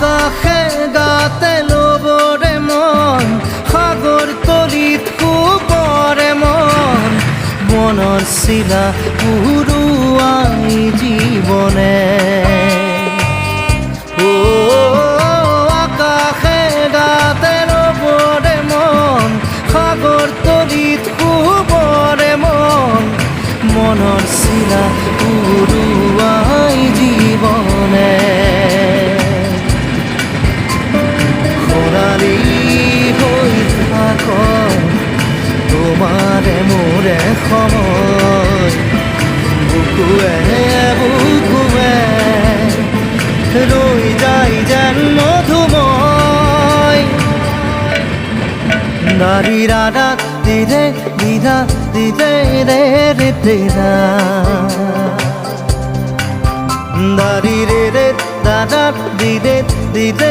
আকাশে গাতে ল'বৰে মন সাগৰ তলিত শুবৰে মন মনৰ চিলা উৰুৱাই জীৱনে আকাশে গাতে ল'বৰে মন সাগৰ তলিত শুবৰে মন মনৰ চিলা উৰুৱাই জীৱনে খৰালি হৈ থাক তোমাৰে মোৰে সময় বুকুৱে বুকুৱে ৰৈ যায় যেন মধুময় নাৰী ৰাধাত দিদে দিদা দিদে রে রে তেরা দারি রে রে দাদা দিদে দিদে